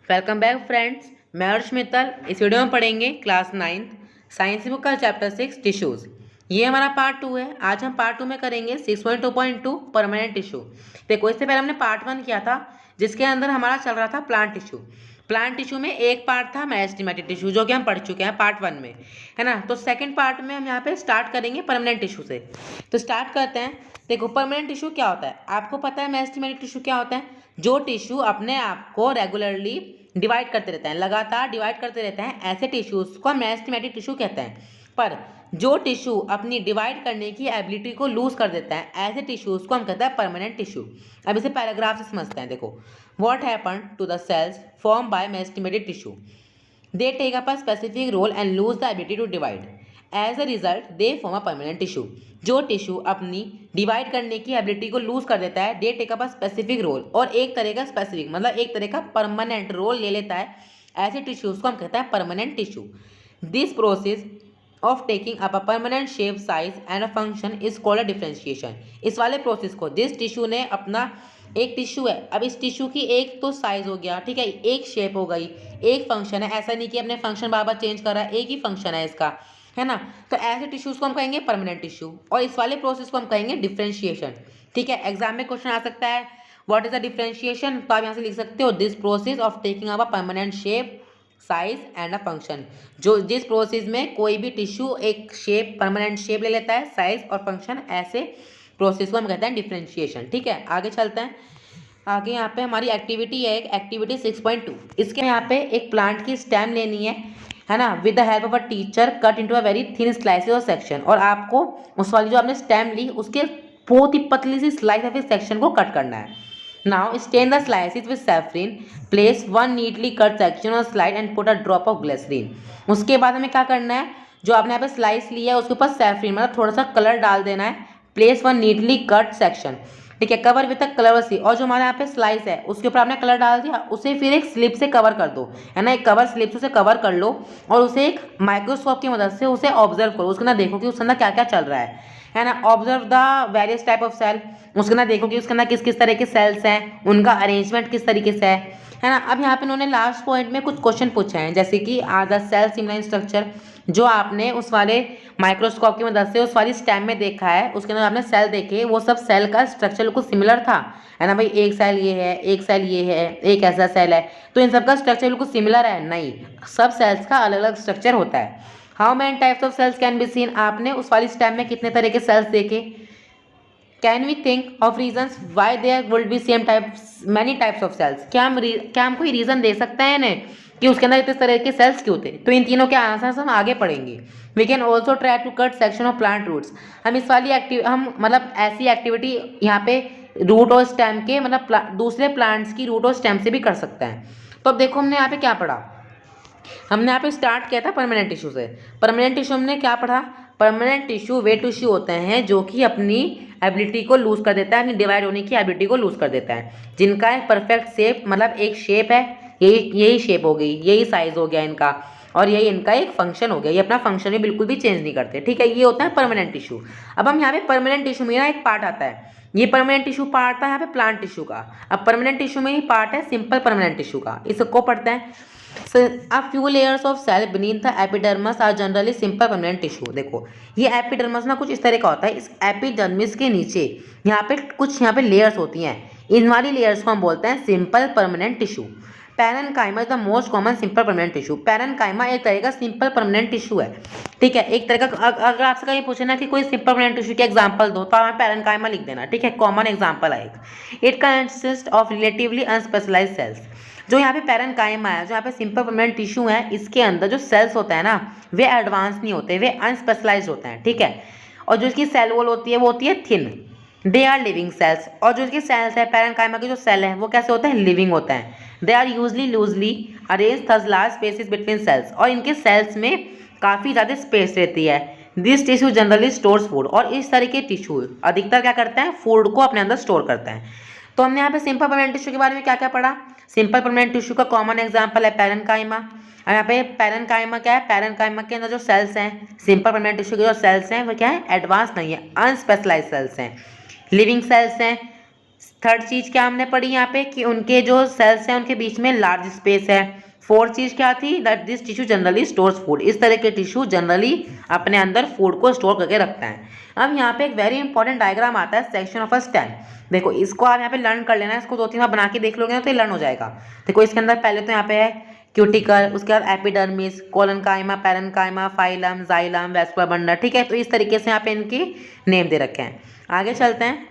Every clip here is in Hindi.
Welcome back friends. मैं हर्ष मित्तल। इस वीडियो में पढ़ेंगे क्लास 9 साइंस बुक का चैप्टर 6 टिश्यूज़। ये हमारा पार्ट 2 है। आज हम पार्ट 2 में करेंगे 6.2.2 परमानेंट टिश्यू। देखो, इससे पहले हमने पार्ट 1 किया था जिसके अंदर हमारा चल रहा था प्लांट टिश्यू। प्लांट टिश्यू में एक पार्ट था मेरिस्टेमेटिक टिश्यू जो कि हम पढ़ चुके हैं पार्ट 1 में, है ना। तो सेकेंड पार्ट में हम यहाँ पे स्टार्ट करेंगे परमानेंट टिश्यू से। तो स्टार्ट करते हैं। देखो, परमानेंट टिश्यू क्या होता है आपको पता है। मेरिस्टेमेटिक टिश्यू क्या होता है? जो टिश्यू अपने आप को रेगुलरली डिवाइड करते रहते हैं, लगातार डिवाइड करते रहते हैं, ऐसे टिश्यूज को हम मेरिस्टेमेटिक टिश्यू कहते हैं। पर जो टिश्यू अपनी डिवाइड करने की एबिलिटी को लूज कर देता है, ऐसे टिश्यूज को हम कहते हैं परमानेंट टिश्यू। अब इसे पैराग्राफ से समझते हैं। देखो, what happen to the cells form by meristematic tissue, they take up a specific role and lose the ability to divide. As a result, they form a permanent tissue. जो टिश्यू अपनी डिवाइड करने की एबिलिटी को लूज कर देता है, they take up a specific role, और एक तरह का स्पेसिफिक मतलब एक तरह का परमानेंट रोल ले लेता है, ऐसे टिश्यूज को हम कहते हैं permanent tissue. This process of taking up a permanent shape, size and a function is called a differentiation. इस वाले प्रोसेस को, जिस टिश्यू ने अपना एक टिश्यू है, अब इस टिश्यू की एक तो साइज हो गया, ठीक है, एक शेप हो गई, एक फंक्शन है, ऐसा नहीं कि अपने फंक्शन बार बार चेंज कर रहा है, एक ही फंक्शन है इसका, है ना। तो ऐसे टिश्यूज को हम कहेंगे परमानेंट टिश्यू, और इस वाले प्रोसेस को हम कहेंगे डिफरेंशिएशन। ठीक है, एग्जाम में क्वेश्चन आ सकता है व्हाट इज द डिफरेंशिएशन, तो आप यहाँ से लिख सकते हो this process of taking up a permanent shape, size and a function. जो जिस प्रोसेस में कोई भी टिश्यू एक शेप, परमानेंट शेप ले लेता है, साइज और फंक्शन, ऐसे प्रोसेस को हम कहते हैं डिफरेंशिएशन। ठीक है, आगे चलते हैं। आगे यहाँ पे हमारी एक्टिविटी है, एक एक्टिविटी 6.2। इसके यहाँ पे एक प्लांट की स्टेम लेनी है ना, with the help of a teacher cut into a very thin slices और सेक्शन। और आपको उस वाली जो आपने स्टेम ली उसके बहुत ही पतली सी स्लाइस या फिर सेक्शन को कट करना है। Now stain the slices with safranin, place one neatly cut section on slide and put a drop of glycerine. उसके बाद हमें क्या करना है, जो आपने यहाँ पे स्लाइस लिया है उसके ऊपर सैफरीन मतलब थोड़ा सा कलर डाल देना है। Place one neatly cut section, ठीक है, कवर विद द कलर सी, और जो हमारे यहाँ पे स्लाइस है उसके ऊपर आपने कलर डाल दिया, उसे फिर एक स्लिप से कवर कर दो, है ना, एक कवर स्लिप से उसे कवर कर लो, और उसे एक माइक्रोस्कोप की मदद से उसे ऑब्जर्व करो। उसके अंदर देखो कि उसके अंदर क्या क्या चल रहा है ना। Observe the various type of cell, उसके अंदर देखो कि उसके अंदर किस किस तरह के सेल्स हैं, उनका अरेंजमेंट किस तरीके से है ना। अब यहाँ पे उन्होंने लास्ट पॉइंट में कुछ क्वेश्चन पूछे हैं, जैसे कि are the cell similar in structure. जो आपने उस वाले माइक्रोस्कोप की मदद से उस वाली स्टेम में देखा है, उसके अंदर आपने सेल देखे, वो सब सेल का स्ट्रक्चर बिल्कुल सिमिलर था, है ना भाई। एक सेल ये है, एक सेल ये है, एक ऐसा सेल है, तो इन सब का स्ट्रक्चर बिल्कुल सिमिलर है? नहीं, सब सेल्स का अलग अलग स्ट्रक्चर होता है। How many types of cells can be seen, आपने उस वाली स्टेम में कितने तरह के सेल्स देखे। Can we think of reasons why there would be same types many types of cells, क्या हम कोई रीजन दे सकते हैं ना कि उसके अंदर इतने तरह के सेल्स क्यों थे। तो इन तीनों के आंसर्स हम आगे पढ़ेंगे। We can also try to cut section of plant roots. हम इस वाली हम मतलब ऐसी एक्टिविटी यहाँ पे रूट और स्टेम के मतलब दूसरे प्लांट्स की रूट और स्टेम से भी कर सकते हैं। तो अब देखो हमने यहाँ पे क्या पढ़ा। हमने यहाँ पे स्टार्ट किया था परमानेंट टिश्यू से। परमानेंट टिश्यू हमने क्या पढ़ा, परमानेंट टिश्यू वे टिश्यू होते हैं जो कि अपनी एबिलिटी को लूज कर देता है, अपनी डिवाइड होने की एबिलिटी को लूज कर देता है, जिनका एक परफेक्ट शेप मतलब एक शेप है, यही शेप हो गई, यही साइज हो गया इनका, और यही इनका एक फंक्शन हो गया, ये अपना फंक्शन भी बिल्कुल भी चेंज नहीं करते। ठीक है, ये होता है परमानेंट टिश्यू। अब हम यहाँ पे परमानेंट टिश्यू में ना एक पार्ट आता है, ये परमानेंट टिश्यू पार्ट था यहाँ पे प्लांट टिश्यू का। अब परमानेंट टिश्यू में ही पार्ट है सिंपल परमानेंट टिश्यू का, इसको पढ़ते हैं। So, a few layers of cell beneath the epidermis are generally simple permanent tissue। देखो, ये एपिडर्मिस ना कुछ इस तरह का होता है। इस एपिडर्मिस के नीचे यहाँ पे लेयर्स होती हैं, इन वाली लेयर्स को हम बोलते हैं simple permanent tissue. Parenchyma is the most common simple permanent tissue. Parenchyma एक तरह का सिंपल परमानेंट टिश्यू है, ठीक है, एक तरह का। अगर आपसे कहीं पूछे ना कि कोई सिंपल परमानेंट टिश्यू के एग्जांपल दो, तो आप पैरेन्काइमा लिख देना, ठीक है, कॉमन एग्जांपल है एक। It consist of relatively unspecialised cells. जो यहाँ पे पैरेन्काइमा है, जो यहाँ पे सिंपल परमानेंट टिश्यू है, इसके अंदर जो सेल्स होते हैं ना, वे एडवांस नहीं होते, वे अनस्पेशलाइज्ड होते हैं, ठीक है। और जो इसकी सेल वॉल होती है वो होती है thin, they are living cells. और जो इसकी सेल्स है, पैरेन्काइमा के जो सेल है वो कैसे होते हैं, लिविंग होते हैं। They are usually loosely arrange thus large spaces between cells, और इनके सेल्स में काफ़ी ज़्यादा स्पेस रहती है। This tissue generally stores food, और इस तरह के टिश्यू अधिकतर क्या करते हैं, फूड को अपने अंदर स्टोर करते हैं। तो हमने यहाँ पे सिंपल परमानेंट टिश्यू के बारे में क्या क्या पढ़ा। सिंपल परमानेंट टिश्यू का कॉमन एग्जांपल है पैरेन्काइमा। और यहाँ पे पैरेन्काइमा क्या है, पैरेन्काइमा के अंदर जो सेल्स हैं, सिंपल परमानेंट टिश्यू के जो सेल्स हैं वो क्या है, एडवांस नहीं है, अनस्पेशलाइज्ड सेल्स हैं, लिविंग सेल्स हैं, थर्ड चीज क्या हमने पढ़ी यहाँ पे कि उनके जो सेल्स हैं उनके बीच में लार्ज स्पेस है। फोर्थ चीज क्या थी, that this tissue generally stores food, इस तरह के टिश्यू जनरली अपने अंदर फूड को स्टोर करके रखता है। अब यहाँ पे एक वेरी इंपॉर्टेंट डायग्राम आता है सेक्शन ऑफ अ स्टेम। देखो इसको आप यहाँ पे लर्न कर लेना है, इसको 2-3 बार बना के देख लोगे ना तो ये लर्न हो जाएगा। देखो इसके अंदर पहले तो यहाँ पे है क्यूटिकल, उसके बाद epidermis, collenchyma, parenchyma, phloem, xylem, vascular bundle. ठीक है, तो इस तरीके से यहाँ पे इनके नेम दे रखे हैं। आगे चलते हैं।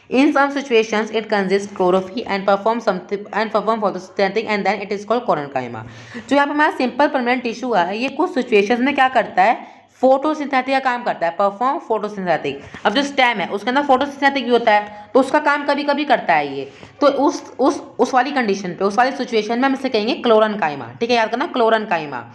In some situations, it consists chlorophyll and perform photosynthetic and then it is called parenchyma। जो यहाँ पे हमारा सिंपल परमानेंट टिश्यू है, ये कुछ सिचुएशंस में क्या करता है, फोटोसिंथेटिक का काम करता है, परफॉर्म फोटोसिंथेटिक। अब जो स्टेम है उसके अंदर फोटोसिंथेटिक भी होता है, तो उसका काम कभी कभी करता है ये। तो उस वाली कंडीशन पे, उस वाली सिचुएशन में हम इसे कहेंगे क्लोरेनकाइमा। ठीक है, याद करना chlorenchyma.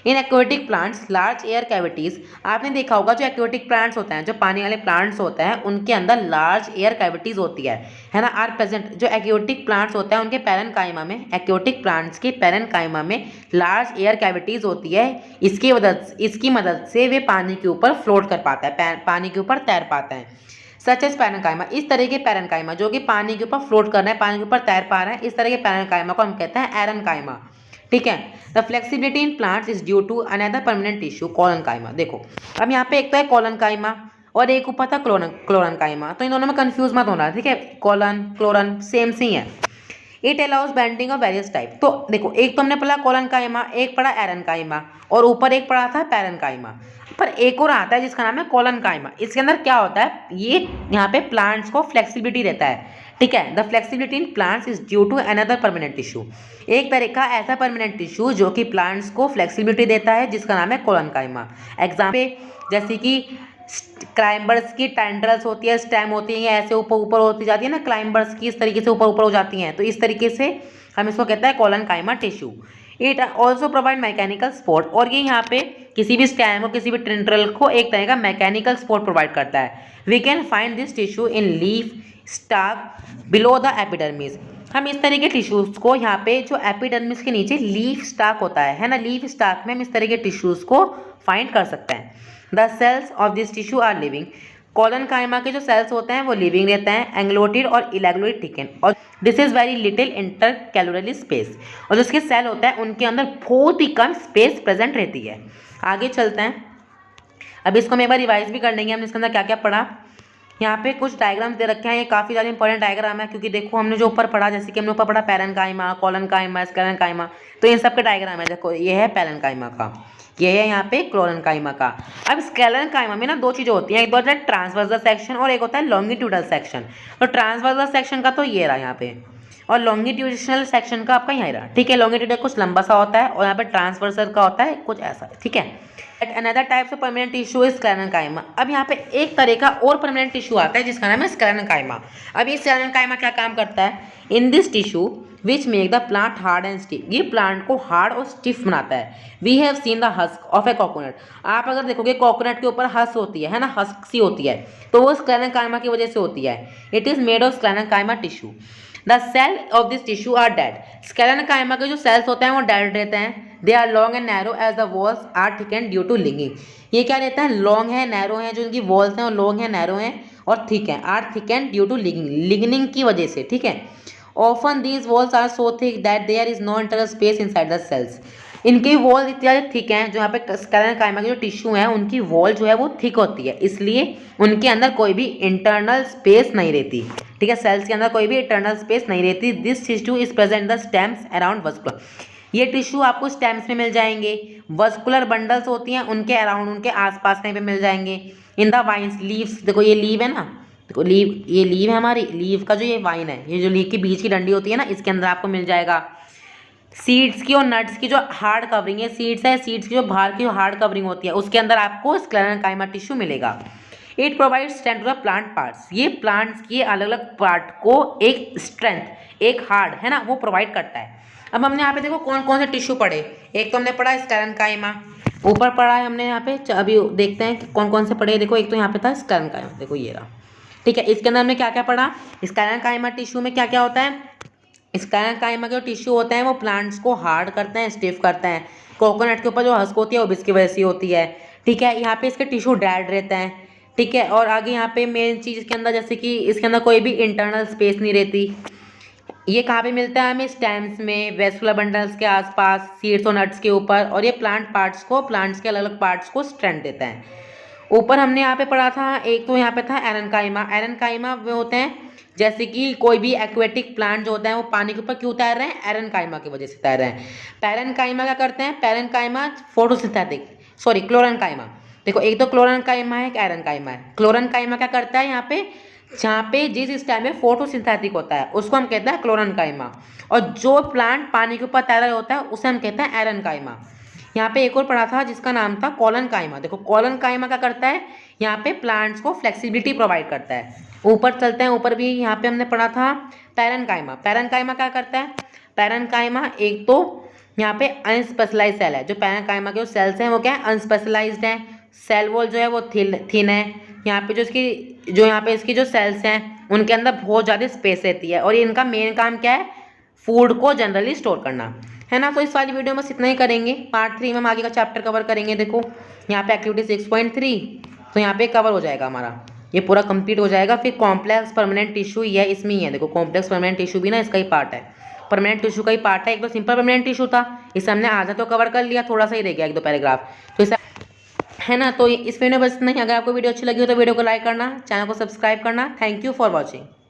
In aquatic plants large air cavities, आपने देखा होगा जो एक्वेटिक प्लांट्स होते हैं, जो पानी वाले प्लांट्स होते हैं, उनके अंदर लार्ज एयर कैविटीज होती है ना, आर प्रेजेंट। जो एक्वेटिक प्लांट्स होते हैं उनके पैरेन्काइमा में, एक्वेटिक प्लांट्स के पैरेन्काइमा में लार्ज एयर कैविटीज होती है। इसकी मदद से वे पानी के ऊपर फ्लोट कर पाता है, पानी के ऊपर तैर पाता है। सच एज पैरेन्काइमा, इस तरह के पैरेन्काइमा जो कि पानी के ऊपर फ्लोट कर रहे हैं, पानी के ऊपर तैर पा रहे हैं, इस तरह के पैरेन्काइमा को हम कहते हैं एरेन्काइमा। ठीक है, the flexibility in plants is due to another permanent tissue collenchyma. देखो अब यहाँ पे एक तो है कोलनकाइमा और एक ऊपर था क्लोरनकाइमा, तो इन दोनों में कंफ्यूज मत होना। ठीक है, कोलन क्लोरन सेम सी है। It allows bending of various type. तो देखो एक तो हमने पढ़ा कोलनकाइमा, एक पढ़ा एरेन्काइमा और ऊपर एक पढ़ा था पैरेन्काइमा, पर एक और आता है जिसका नाम है कोलनकाइमा। इसके अंदर क्या होता है, ये यहाँ पे प्लांट्स को फ्लेक्सिबिलिटी देता है। ठीक है, the flexibility in plants is due to another permanent tissue, एक तरह का ऐसा परमानेंट टिश्यू जो कि प्लांट्स को फ्लेक्सिबिलिटी देता है, जिसका नाम है कोलनकाइमा। एग्जाम्पल जैसे कि क्लाइंबर्स की टेंड्रल्स होती है, स्टेम होती है, ऐसे ऊपर ऊपर होती जाती है ना, क्लाइंबर्स की इस तरीके से ऊपर ऊपर हो जाती हैं, तो इस तरीके से हम इसको कहते हैं collenchyma tissue. It also provide mechanical support, और ये यहाँ पे किसी भी स्टेम को, किसी भी टेंड्रल को एक तरह का मैकेनिकल सपोर्ट प्रोवाइड करता है। We can find this tissue in leaf stalk below the epidermis. हम इस तरह के टिश्यूज को यहाँ पे जो एपिडर्मिस के नीचे लीफ स्टाक होता है ना, लीफ स्टाक में हम इस तरह के टिश्यूज को फाइंड कर सकते हैं। The cells of this tissue are living, collenchyma के जो सेल्स होते हैं वो लिविंग रहते हैं, एंग्लोटेड और इलेग्लोइड थिकन, और this is very little intercellular space, और जो इसके सेल होता है उनके अंदर बहुत ही कम स्पेस प्रेजेंट रहती है। आगे चलते हैं, अब इसको हम एक बार रिवाइज भी कर लेंगे, हमने इसके अंदर क्या क्या पढ़ा। यहाँ पे कुछ डायग्राम्स दे रखे हैं, ये काफ़ी ज़्यादा इंपॉर्टेंट डायग्राम है, क्योंकि देखो हमने जो ऊपर पढ़ा, जैसे कि हमने ऊपर पढ़ा पैरेन्काइमा, कोलनकाइमा, स्क्लेरेन्काइमा, तो इन सब के डायग्राम है। देखो ये है पैरेन्काइमा का, ये है यहाँ पे क्लोरेन्काइमा का। अब स्क्लेरेन्काइमा में ना दो चीज़ें होती हैं, एक होता है ट्रांसवर्सल सेक्शन और एक होता है लॉन्गिट्यूडल सेक्शन। तो ट्रांसवर्सल सेक्शन का तो ये रहा यहाँ पे, और लॉन्गिट्यूडिनल सेक्शन का आपका यहाँ रहा। ठीक है, लॉन्गिट्यूडल कुछ लंबा सा होता है और यहाँ पे ट्रांसवर्सल का होता है कुछ ऐसा। ठीक है, another types of permanent tissue is sclerenchyma. अब यहाँ पे एक तरह का और परमानेंट टिश्यू आता है जिसका नाम है स्क्लेरेन्काइमा। अब ये स्क्लेरेन्काइमा क्या काम करता है, in this tissue which make the plant hard and stiff, ये प्लांट को हार्ड और स्टिफ बनाता है। We have seen the husk of a coconut, आप अगर देखोगे कोकोनट के ऊपर हस्क होती है ना, हस्क सी होती है, तो वो स्क्लेरेन्काइमा की वजह से होती है। It is made of sclerenchyma tissue. The cell of this tissue are dead, sclerenchyma के जो सेल्स होते हैं वो डेड रहते हैं। They are long and narrow as the walls are thicken due to lignin, ये क्या रहता है, लॉन्ग है नैरो है, जो इनकी वॉल्स हैं वो लॉन्ग है नैरो हैं और थिक है, are thicken due to lignin की वजह से। ठीक है, often these walls are so thick that there is no internal space inside the cells, इनकी वॉल इतनी ज़्यादा थिक हैं, जो यहाँ पे स्क्लेरेन्काइमा के जो टिश्यू हैं उनकी वॉल जो है वो थिक होती है, इसलिए उनके अंदर कोई भी इंटरनल स्पेस नहीं रहती। ठीक है, सेल्स के अंदर कोई भी इंटरनल स्पेस नहीं रहती। This tissue is present the stems around vascular, ये टिश्यू आपको स्टेम्स में मिल जाएंगे, वस्कुलर बंडल्स होती हैं उनके अराउंड, उनके आसपास कहीं पे मिल जाएंगे। इन द वाइन्स लीव्स, देखो ये लीव है ना, देखो लीव, ये लीव है हमारी, लीव का जो ये वाइन है, ये जो लीव की बीच की डंडी होती है ना, इसके अंदर आपको मिल जाएगा। सीड्स की और नट्स की जो हार्ड कवरिंग है, सीड्स है, सीड्स की जो बाहर की हार्ड कवरिंग होती है उसके अंदर आपको स्क्लेरेन्काइमा टिश्यू मिलेगा। It provide strength to the plant parts, ये प्लांट्स के अलग अलग पार्ट को एक स्ट्रेंथ, एक हार्ड है ना, वो प्रोवाइड करता है। अब हमने यहाँ पे देखो कौन कौन से टिश्यू पढ़े, एक तो हमने पढ़ा स्क्लेरेन्काइमा, ऊपर पढ़ा है हमने यहाँ पे, अभी देखते हैं कि कौन कौन से पढ़े। देखो एक तो यहाँ पे था स्क्लेरेन्काइमा, देखो ये रहा। ठीक है, इसके अंदर हमने क्या क्या पढ़ा, स्क्लेरेन्काइमा टिश्यू में क्या क्या होता है, स्क्लेरेन्काइमा के जो टिश्यू होते हैं वो प्लांट्स को हार्ड करते हैं, स्टिफ करते हैं। कोकोनट के ऊपर जो हस्क होती है वो भी इसकी वजह से होती है। ठीक है, यहाँ पे इसके टिश्यू डेड रहते हैं। ठीक है। और आगे यहाँ पे मेन चीज़ इसके अंदर, जैसे कि इसके अंदर कोई भी इंटरनल स्पेस नहीं रहती। ये कहाँ पे मिलता है हमें? स्टेम्स में, वेस्कुलर बंडल्स के आसपास, सीड्स और नट्स के ऊपर, और ये प्लांट्स के अलग अलग पार्ट्स को स्ट्रेंथ देता है। ऊपर हमने यहाँ पे पढ़ा था, एक तो यहाँ पे था एरेनकाइमा। एरेनकाइमा वो होते हैं जैसे कि कोई भी एक्वेटिक प्लांट जो होता है वो पानी के ऊपर क्यों तैर रहे हैं? एरेनकाइमा की वजह से तैर रहे हैं। पैरेनकाइमा क्या करते हैं? Parenchyma photosynthetic, sorry chlorenchyma. देखो, एक तो क्लोरेनकाइमा है, एक एरेनकाइमा है। क्लोरेनकाइमा क्या करता है? यहाँ पे जहाँ पे जिस स्टेम में फोटोसिंथेटिक होता है उसको हम कहते हैं क्लोरेनकाइमा, और जो प्लांट पानी के ऊपर तैर रहा होता है उसे हम कहते हैं एरेनकाइमा। यहाँ पे एक और पढ़ा था जिसका नाम था कॉलनकाइमा। देखो, कॉलनकाइमा क्या करता है? यहाँ पे प्लांट्स को फ्लेक्सिबिलिटी प्रोवाइड करता है। ऊपर चलते हैं, ऊपर भी यहाँ पे हमने पढ़ा था पैरेनकाइमा। पैरेनकाइमा क्या करता है? पैरेनकाइमा एक तो यहाँ पे अनस्पेशलाइज सेल है। जो पैरेनकाइमा के जो सेल्स हैं वो क्या है? अनस्पेशलाइज्ड है। सेल वॉल जो है वो थिन है। यहाँ पे यहाँ पे इसकी जो सेल्स हैं उनके अंदर बहुत ज़्यादा स्पेस रहती है, और इनका मेन काम क्या है? फूड को जनरली स्टोर करना, है ना। तो इस वाली वीडियो में बस इतना ही करेंगे। पार्ट 3 में हम आगे का चैप्टर कवर करेंगे। देखो यहाँ पे एक्टिविटी 6.3 तो यहाँ पे कवर हो जाएगा हमारा, ये पूरा कंप्लीट हो जाएगा। फिर कॉम्प्लेक्स परमानेंट टिश्यू ये इसमें ही है। देखो, कॉम्प्लेक्स परमानेंट टिश्यू भी ना इसका ही पार्ट है, परमानेंट टिश्यू का ही पार्ट है। एक तो सिंपल परमानेंट टिश्यू था, इसे हमने आधा तो कवर कर लिया, थोड़ा सा ही रह गया, एक दो पैराग्राफ, तो इसे, है ना। तो इस वीडियो में बस नहीं। अगर आपको वीडियो अच्छी लगी हो तो वीडियो को लाइक करना, चैनल को सब्सक्राइब करना। Thank you for watching.